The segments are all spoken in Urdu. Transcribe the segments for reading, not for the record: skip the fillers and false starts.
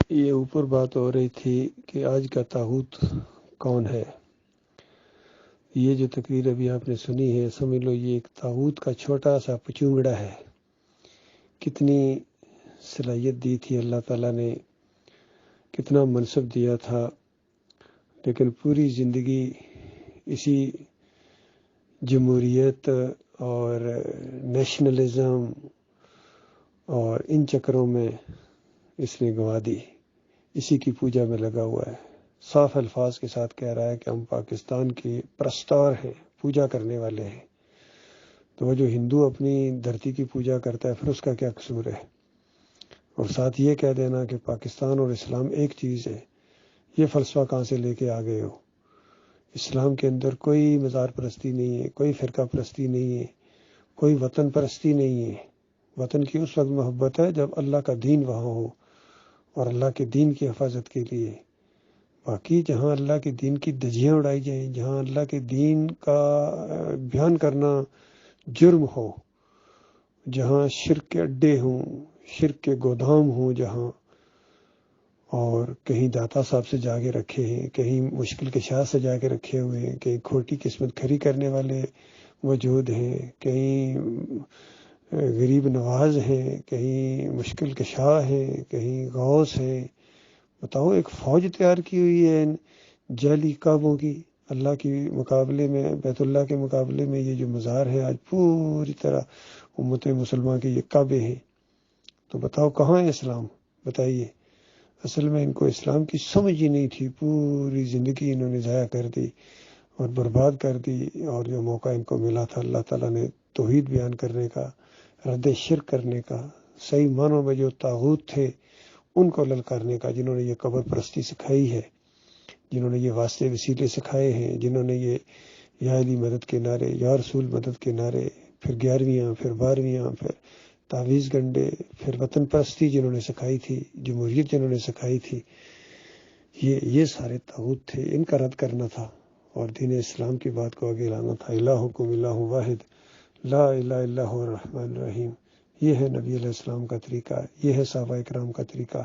یہ اوپر بات ہو رہی تھی کہ آج کا طاغوت کون ہے۔ یہ جو تقریر ابھی آپ نے سنی ہے، سمجھ لو یہ ایک طاغوت کا چھوٹا سا پچونگڑا ہے۔ کتنی صلاحیت دی تھی اللہ تعالیٰ نے، کتنا منصب دیا تھا، لیکن پوری زندگی اسی جمہوریت اور نیشنلزم اور ان چکروں میں اس نے گنوا دی، اسی کی پوجا میں لگا ہوا ہے۔ صاف الفاظ کے ساتھ کہہ رہا ہے کہ ہم پاکستان کے پرستار ہیں، پوجا کرنے والے ہیں۔ تو وہ جو ہندو اپنی دھرتی کی پوجا کرتا ہے، پھر اس کا کیا قصور ہے؟ اور ساتھ یہ کہہ دینا کہ پاکستان اور اسلام ایک چیز ہے، یہ فلسفہ کہاں سے لے کے آ گئے ہو؟ اسلام کے اندر کوئی مزار پرستی نہیں ہے، کوئی فرقہ پرستی نہیں ہے، کوئی وطن پرستی نہیں ہے۔ وطن کی اس وقت محبت ہے جب اللہ کا دین وہاں ہو اور اللہ کے دین کی حفاظت کے لیے۔ باقی جہاں اللہ کے دین کی دھجیاں اڑائی جائیں، جہاں اللہ کے دین کا بیان کرنا جرم ہو، جہاں شرک کے اڈے ہوں، شرک کے گودام ہوں، جہاں اور کہیں داتا صاحب سے جا کے رکھے ہیں، کہیں مشکل کشا سے جا کے رکھے ہوئے ہیں، کہیں کھوٹی قسمت کھری کرنے والے وجود ہیں، کہیں غریب نواز ہیں، کہیں مشکل کشا ہیں، کہیں غوث ہیں۔ بتاؤ، ایک فوج تیار کی ہوئی ہے ان جعلی کعبوں کی، اللہ کے مقابلے میں، بیت اللہ کے مقابلے میں یہ جو مزار ہیں آج پوری طرح امت مسلمہ کے یہ کعبے ہیں۔ تو بتاؤ کہاں ہے اسلام؟ بتائیے۔ اصل میں ان کو اسلام کی سمجھ ہی نہیں تھی، پوری زندگی انہوں نے ضائع کر دی اور برباد کر دی، اور جو موقع ان کو ملا تھا اللہ تعالیٰ نے توحید بیان کرنے کا، رد شرک کرنے کا، صحیح معنوں میں جو طاغوت تھے ان کو للکارنے کا، جنہوں نے یہ قبر پرستی سکھائی ہے، جنہوں نے یہ واسطے وسیلے سکھائے ہیں، جنہوں نے یہ یا علی مدد کے نعرے، یا رسول مدد کے نعرے، پھر 11ویں پھر 12ویں پھر تعویذ گنڈے، پھر وطن پرستی جنہوں نے سکھائی تھی، جمہوریت جنہوں نے سکھائی تھی، یہ سارے طاغوت تھے، ان کا رد کرنا تھا اور دین اسلام کی بات کو آگے لانا تھا۔ الہکم الہ واحد لا الہ الا هو الرحمن الرحیم۔ یہ ہے نبی علیہ السلام کا طریقہ، یہ ہے صحابہ کرام کا طریقہ۔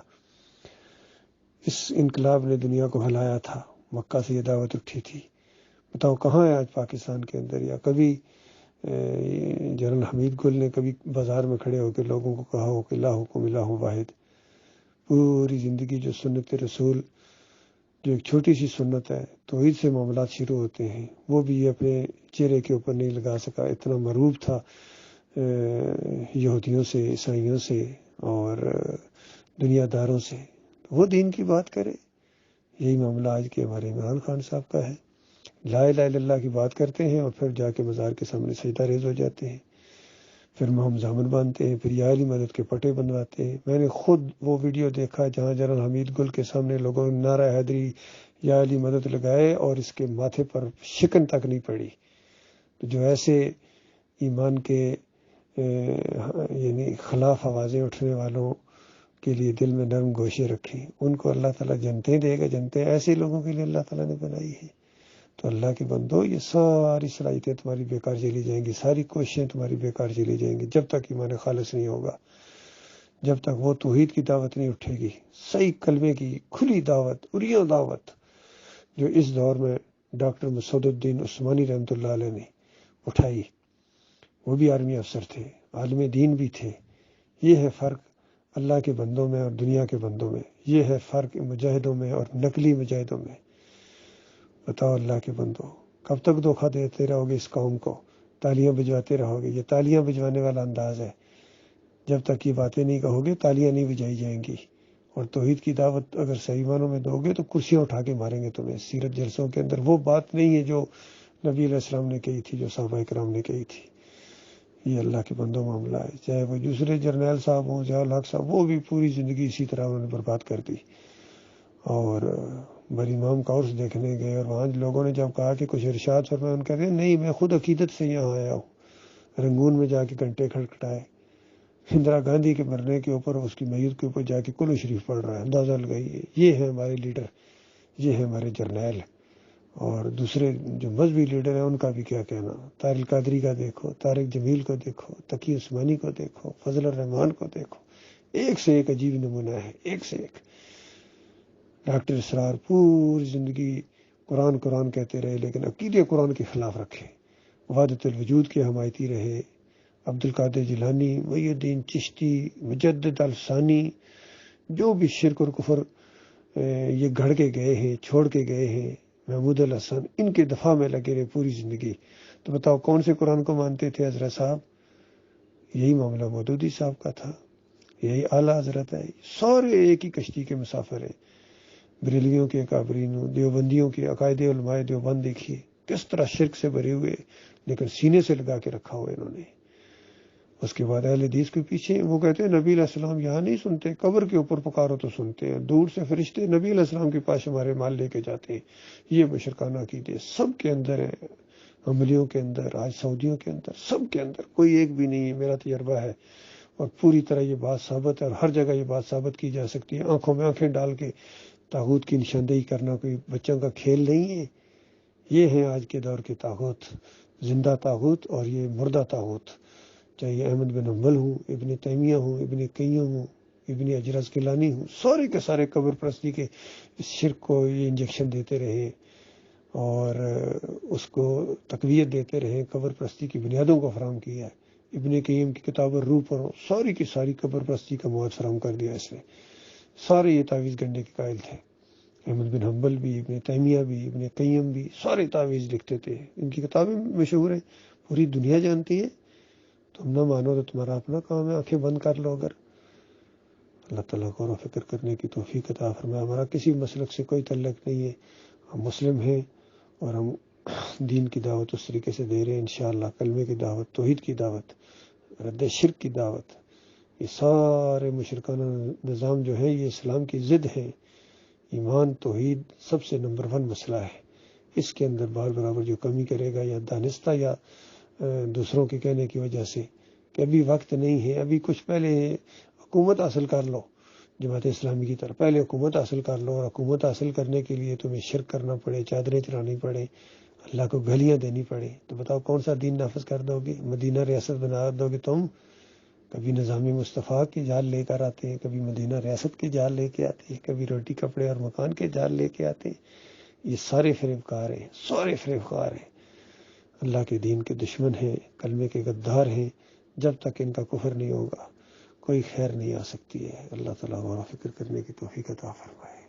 اس انقلاب نے دنیا کو ہلایا تھا، مکہ سے یہ دعوت اٹھی تھی۔ بتاؤ کہاں ہے آج پاکستان کے اندر؟ یا کبھی جنرل حمید گل نے کبھی بازار میں کھڑے ہو کے لوگوں کو کہا ہو کہ الہکم الہ واحد؟ پوری زندگی جو سنت رسول، جو ایک چھوٹی سی سنت ہے، توحید سے معاملات شروع ہوتے ہیں، وہ بھی یہ اپنے چہرے کے اوپر نہیں لگا سکا، اتنا مرعوب تھا یہودیوں سے، عیسائیوں سے اور دنیا داروں سے۔ وہ دین کی بات کرے۔ یہی معاملہ آج کے ہمارے عمران خان صاحب کا ہے۔ لا الہ الا اللہ کی بات کرتے ہیں اور پھر جا کے مزار کے سامنے سجدہ ریز ہو جاتے ہیں، پھر ہم زامن باندھتے ہیں، پھر یا علی مدد کے پٹے بنواتے ہیں۔ میں نے خود وہ ویڈیو دیکھا جہاں جنرل حمید گل کے سامنے لوگوں نے نعرہ حیدری یا علی مدد لگائے اور اس کے ماتھے پر شکن تک نہیں پڑی۔ تو جو ایسے ایمان کے یعنی خلاف آوازیں اٹھنے والوں کے لیے دل میں نرم گوشے رکھیں، ان کو اللہ تعالیٰ جنتیں دے گا۔ جنتیں ایسے لوگوں کے لیے اللہ تعالیٰ نے بنائی ہیں۔ تو اللہ کے بندو، یہ ساری صلاحیتیں تمہاری بیکار چلی جائیں گی، ساری کوششیں تمہاری بیکار چلی جائیں گی جب تک ایمان خالص نہیں ہوگا، جب تک وہ توحید کی دعوت نہیں اٹھے گی، صحیح کلمے کی کھلی دعوت، اریاں دعوت، جو اس دور میں ڈاکٹر مسعود الدین عثمانی رحمۃ اللہ علیہ نے اٹھائی۔ وہ بھی آرمی افسر تھے، عالم دین بھی تھے۔ یہ ہے فرق اللہ کے بندوں میں اور دنیا کے بندوں میں، یہ ہے فرق مجاہدوں میں اور نقلی مجاہدوں میں۔ بتاؤ اللہ کے بندو، کب تک دھوکہ دیتے رہو گے اس قوم کو؟ تالیاں بجواتے رہو گے؟ یہ تالیاں بجوانے والا انداز ہے۔ جب تک یہ باتیں نہیں کہو گے تالیاں نہیں بجائی جائیں گی، اور توحید کی دعوت اگر صحیح معنوں میں دو گے تو کرسیاں اٹھا کے ماریں گے تمہیں۔ سیرت جلسوں کے اندر وہ بات نہیں ہے جو نبی علیہ السلام نے کہی تھی، جو صحابہ کرام نے کہی تھی۔ یہ اللہ کے بندوں معاملہ ہے۔ چاہے وہ دوسرے جرنیل صاحب ہوں، ضیاء الحق صاحب، وہ بھی پوری زندگی اسی طرح انہوں نے برباد کر دی۔ اور بڑی امام کا عرس دیکھنے گئے اور وہاں لوگوں نے جب کہا کہ کچھ ارشاد فرمائے، ان کہتے ہیں نہیں، میں خود عقیدت سے یہاں آیا ہوں۔ رنگون میں جا کے گھنٹے کھٹکھٹائے، اندرا گاندھی کے مرنے کے اوپر، اس کی میت کے اوپر جا کے کلو شریف پڑھ رہا ہے۔ اندازہ لگائیے، یہ ہے ہمارے لیڈر، یہ ہے ہمارے جرنیل۔ اور دوسرے جو مذہبی لیڈر ہیں ان کا بھی کیا کہنا؟ طارق قادری کا دیکھو، طارق جمیل کو دیکھو، تقی عثمانی کو دیکھو، فضل الرحمان کو دیکھو، ایک سے ایک عجیب نمونہ ہے، ایک سے ایک۔ ڈاکٹر اسرار پوری زندگی قرآن قرآن کہتے رہے لیکن عقیدے قرآن کے خلاف رکھے، وحدت الوجود کے حمایتی رہے۔ عبد القادر جیلانی، محی الدین چشتی، مجدد الثانی، جو بھی شرک اور کفر یہ گھڑ کے گئے ہیں، چھوڑ کے گئے ہیں، محمود الحسن، ان کے دفاع میں لگے رہے پوری زندگی۔ تو بتاؤ کون سے قرآن کو مانتے تھے حضرت صاحب؟ یہی معاملہ مودودی صاحب کا تھا، یہی اعلیٰ حضرت ہے، سارے ایک ہی کشتی کے مسافر ہیں۔ بریلویوں کے اکابرین، دیوبندیوں کے عقائد علماء دیوبند دیکھیے کس طرح شرک سے بھرے ہوئے لیکن سینے سے لگا کے رکھا ہوا انہوں نے۔ اس کے بعد اہل حدیث کے پیچھے وہ کہتے ہیں نبی علیہ السلام یہاں نہیں سنتے، قبر کے اوپر پکارو تو سنتے ہیں، دور سے فرشتے نبی علیہ السلام کے پاس ہمارے مال لے کے جاتے ہیں۔ یہ مشرکانہ عقیدے سب کے اندر ہیں، عملیوں کے اندر، آج سعودیوں کے اندر، سب کے اندر، کوئی ایک بھی نہیں ہے، میرا تجربہ ہے اور پوری طرح یہ بات ثابت ہے اور ہر جگہ یہ بات ثابت کی جا سکتی ہے۔ آنکھوں میں آنکھیں ڈال کے طاغوت کی نشاندہی کرنا کوئی بچوں کا کھیل نہیں ہے۔ یہ ہیں آج کے دور کے طاغوت، زندہ طاغوت اور یہ مردہ طاغوت، چاہے احمد بن حنبل ہوں، ابن تیمیہ ہوں، ابن قیم ہوں، ابن اجرز گیلانی ہوں، سارے کے سارے قبر پرستی کے اس شرک کو یہ انجیکشن دیتے رہے اور اس کو تقویت دیتے رہے، قبر پرستی کی بنیادوں کو فراہم کیا ہے۔ ابن قیم کی کتاب الروح پر ساری کی ساری قبر پرستی کا مواد فراہم کر دیا اس نے، سارے یہ تعویذ گنڈے کے قائل تھے۔ احمد بن حنبل بھی، ابن تیمیہ بھی، ابن قیم بھی، سارے تعویذ لکھتے تھے، ان کی کتابیں مشہور ہیں، پوری دنیا جانتی ہے۔ تم نہ مانو تو تمہارا اپنا کام ہے، آنکھیں بند کر لو اگر۔ اللہ تعالیٰ غور و فکر کرنے کی توفیق عطا فرمائے۔ ہمارا کسی مسلک سے کوئی تعلق نہیں ہے، ہم مسلم ہیں اور ہم دین کی دعوت اس طریقے سے دے رہے ہیں انشاءاللہ، کلمے کی دعوت، توحید کی دعوت، رد شرک کی دعوت۔ یہ سارے مشرکانہ نظام جو ہے یہ اسلام کی ضد ہے۔ ایمان توحید سب سے نمبر 1 مسئلہ ہے، اس کے اندر بار برابر جو کمی کرے گا یا دانستہ یا دوسروں کے کہنے کی وجہ سے کہ ابھی وقت نہیں ہے، ابھی کچھ پہلے حکومت حاصل کر لو جماعت اسلامی کی طرف، پہلے حکومت حاصل کر لو اور حکومت حاصل کرنے کے لیے تمہیں شرک کرنا پڑے، چادریں چڑھانی پڑے، اللہ کو گھلیاں دینی پڑے، تو بتاؤ کون سا دین نافذ کر دو گے؟ مدینہ ریاست بنا دو گے تم؟ کبھی نظام مصطفیٰ کے جال لے کر آتے ہیں، کبھی مدینہ ریاست کے جال لے کے آتے ہیں، کبھی روٹی کپڑے اور مکان کے جال لے کے آتے ہیں۔ یہ سارے فریب کار ہیں، سارے فریب کار ہیں، اللہ کے دین کے دشمن ہیں، کلمے کے غدار ہیں۔ جب تک ان کا کفر نہیں ہوگا کوئی خیر نہیں آ سکتی ہے۔ اللہ تعالیٰ غور و فکر کرنے کی توفیق عطا فرمائے۔